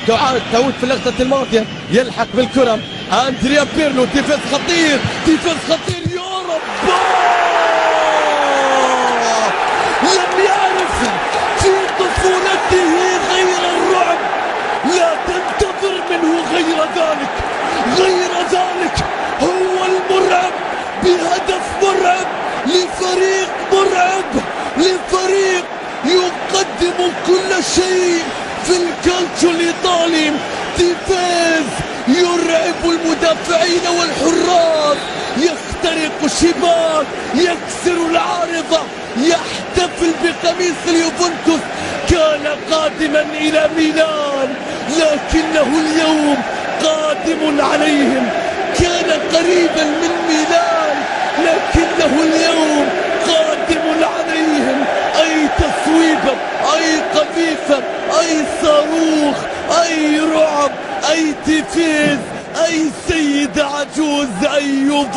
تعود في اللقطة الماضية، يلحق بالكرة أندريا بيرلو. ديفيز خطير، ديفيز خطير، يا رب لم يعرف في طفولته غير الرعب. لا تنتظر منه غير ذلك، غير ذلك. هو المرعب بهدف مرعب لفريق مرعب، لفريق يقدم كل شيء في الكالتشو الإيطالي. ديفيز يرعب المدافعين والحراس، يخترق الشباك، يكسر العارضة، يحتفل بقميص اليوفنتوس. كان قادما إلى ميلان لكنه اليوم قادم عليهم. كان قريبا من ميلان لكنه اليوم قادم عليهم. أي تصويبة، أي قذيفة، أي صاروخ، أي رعب، أي تيفيز، أي سيد عجوز، أي يوفنتوس.